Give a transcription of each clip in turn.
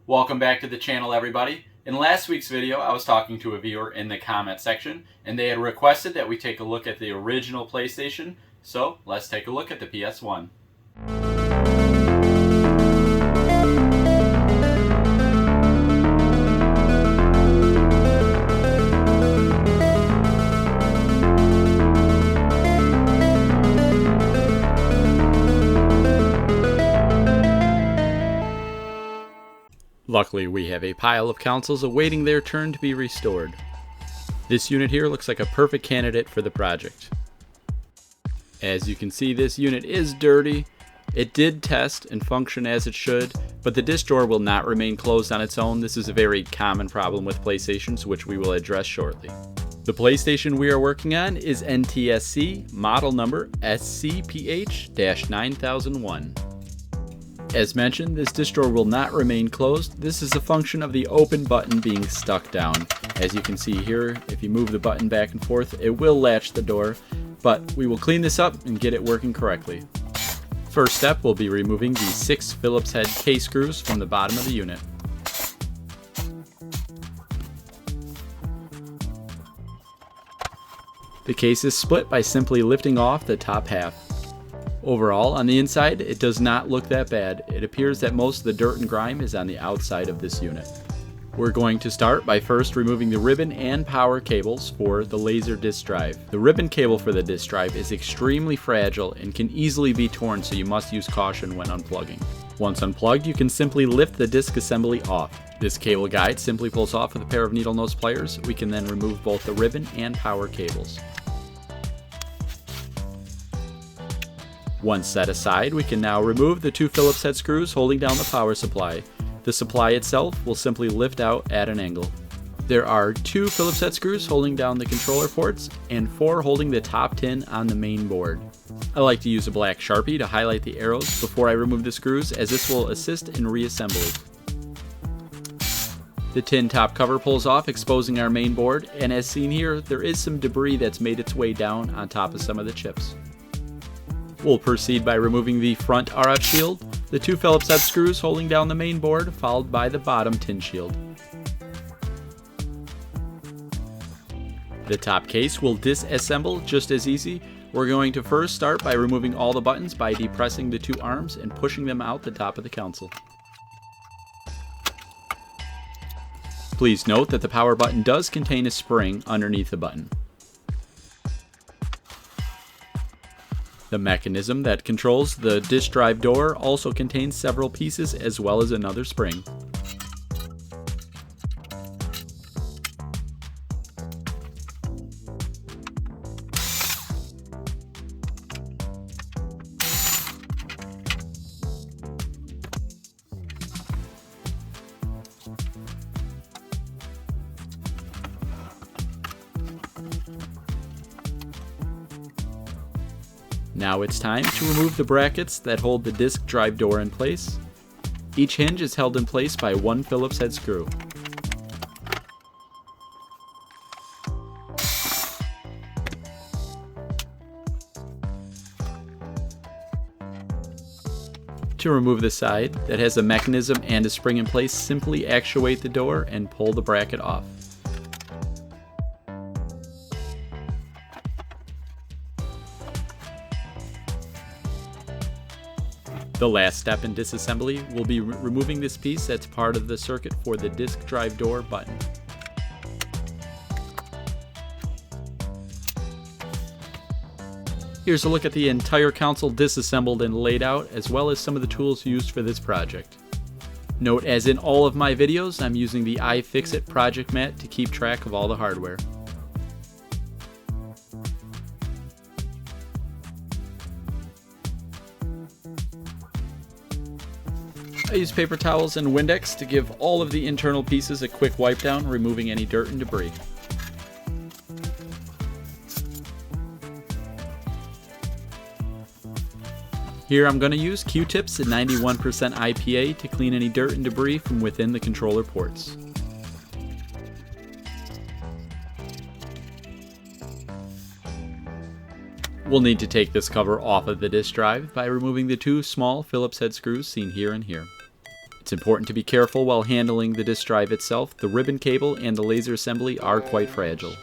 Welcome back to the channel, everybody. In last week's video, I was talking to a viewer in the comment section, and they had requested that we take a look at the original PlayStation, so let's take a look at the PS1. Luckily, we have a pile of consoles awaiting their turn to be restored. This unit here looks like a perfect candidate for the project. As you can see, this unit is dirty. It did test and function as it should, but the disk drawer will not remain closed on its own. This is a very common problem with PlayStations, which we will address shortly. The PlayStation we are working on is NTSC, model number SCPH-9001. As mentioned, this disk drawer will not remain closed. This is a function of the open button being stuck down. As you can see here, if you move the button back and forth, it will latch the door, but we will clean this up and get it working correctly. First step will be removing the 6 Phillips head case screws from the bottom of the unit. The case is split by simply lifting off the top half. Overall, on the inside, it does not look that bad. It appears that most of the dirt and grime is on the outside of this unit. We're going to start by first removing the ribbon and power cables for the laser disk drive. The ribbon cable for the disk drive is extremely fragile and can easily be torn, so you must use caution when unplugging. Once unplugged, you can simply lift the disk assembly off. This cable guide simply pulls off with a pair of needle nose pliers. We can then remove both the ribbon and power cables. Once set aside, we can now remove the 2 Phillips head screws holding down the power supply. The supply itself will simply lift out at an angle. There are 2 Phillips head screws holding down the controller ports and 4 holding the top tin on the main board. I like to use a black Sharpie to highlight the arrows before I remove the screws, as this will assist in reassembly. The tin top cover pulls off, exposing our main board, and as seen here, there is some debris that's made its way down on top of some of the chips. We'll proceed by removing the front RF shield, the 2 Phillips head screws holding down the main board, followed by the bottom tin shield. The top case will disassemble just as easy. We're going to first start by removing all the buttons by depressing the 2 arms and pushing them out the top of the console. Please note that the power button does contain a spring underneath the button. The mechanism that controls the disk drive door also contains several pieces as well as another spring. Now it's time to remove the brackets that hold the disk drive door in place. Each hinge is held in place by 1 Phillips head screw. To remove the side that has a mechanism and a spring in place, simply actuate the door and pull the bracket off. The last step in disassembly will be removing this piece that's part of the circuit for the disk drive door button. Here's a look at the entire console disassembled and laid out, as well as some of the tools used for this project. Note, as in all of my videos, I'm using the iFixit project mat to keep track of all the hardware. I use paper towels and Windex to give all of the internal pieces a quick wipe down, removing any dirt and debris. Here I'm going to use Q-tips at 91% IPA to clean any dirt and debris from within the controller ports. We'll need to take this cover off of the disk drive by removing the two small Phillips head screws seen here and here. It's It's important to be careful while handling the disk drive itself. The ribbon cable and the laser assembly are quite fragile.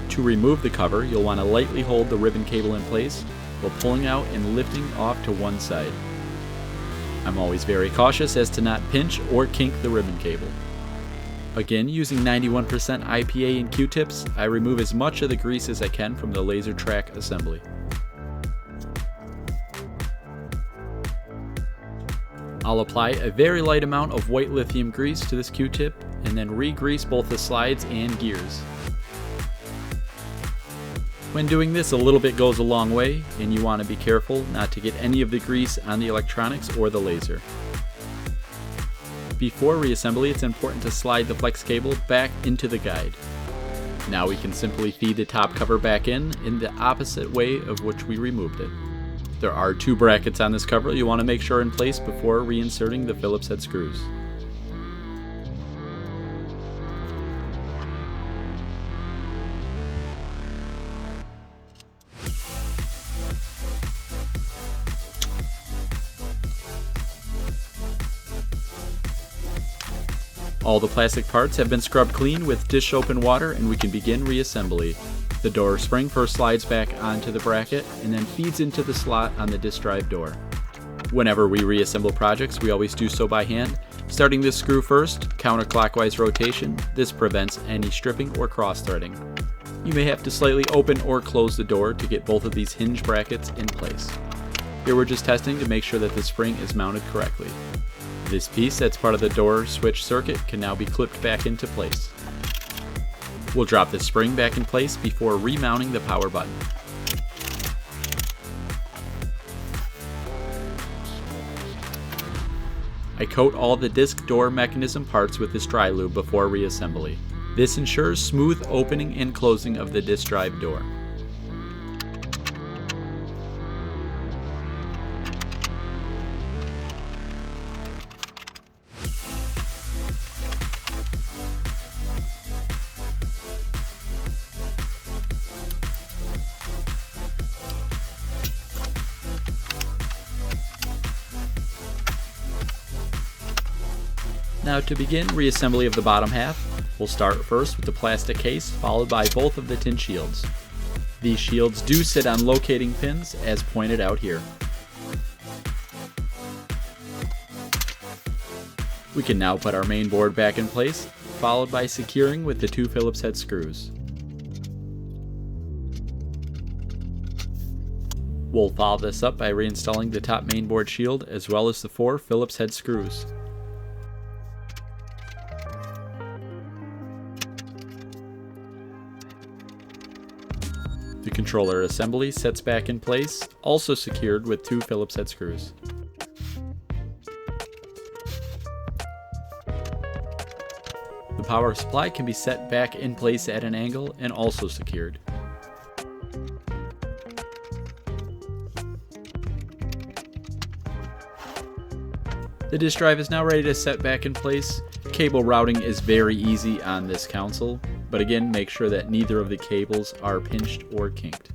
To remove the cover, you'll want to lightly hold the ribbon cable in place while pulling out and lifting off to one side. I'm always very cautious as to not pinch or kink the ribbon cable. Again, using 91% IPA and Q-tips, I remove as much of the grease as I can from the laser track assembly. I'll apply a very light amount of white lithium grease to this Q-tip and then re-grease both the slides and gears. When doing this, a little bit goes a long way, and you want to be careful not to get any of the grease on the electronics or the laser. Before reassembly, it's important to slide the flex cable back into the guide. Now we can simply feed the top cover back in the opposite way of which we removed it. There are 2 brackets on this cover you want to make sure in place before reinserting the Phillips head screws. All the plastic parts have been scrubbed clean with dish soap and water, and we can begin reassembly. The door spring first slides back onto the bracket and then feeds into the slot on the disk drive door. Whenever we reassemble projects, we always do so by hand. Starting this screw first, counterclockwise rotation. This prevents any stripping or cross-threading. You may have to slightly open or close the door to get both of these hinge brackets in place. Here we're just testing to make sure that the spring is mounted correctly. This piece that's part of the door switch circuit can now be clipped back into place. We'll drop the spring back in place before remounting the power button. I coat all the disc door mechanism parts with this dry lube before reassembly. This ensures smooth opening and closing of the disc drive door. Now to begin reassembly of the bottom half, we'll start first with the plastic case, followed by both of the tin shields. These shields do sit on locating pins as pointed out here. We can now put our main board back in place, followed by securing with the 2 Phillips head screws. We'll follow this up by reinstalling the top main board shield as well as the 4 Phillips head screws. The controller assembly sets back in place, also secured with 2 Phillips head screws. The power supply can be set back in place at an angle and also secured. The disk drive is now ready to set back in place. Cable routing is very easy on this console, but again, make sure that neither of the cables are pinched or kinked.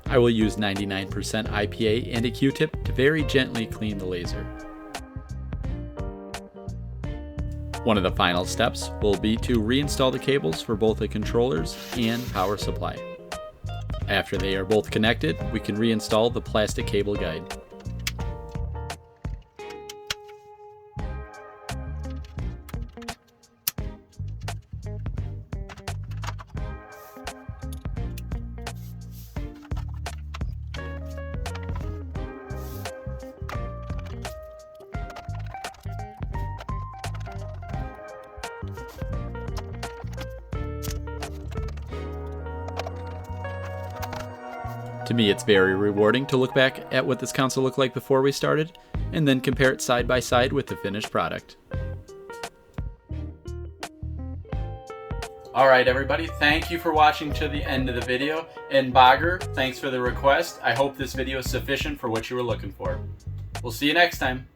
I will use 99% IPA and a Q-tip to very gently clean the laser. One of the final steps will be to reinstall the cables for both the controllers and power supply. After they are both connected, we can reinstall the plastic cable guide. To me, it's very rewarding to look back at what this console looked like before we started, and then compare it side by side with the finished product. Alright everybody, thank you for watching to the end of the video, and Bagger, thanks for the request. I hope this video is sufficient for what you were looking for. We'll see you next time.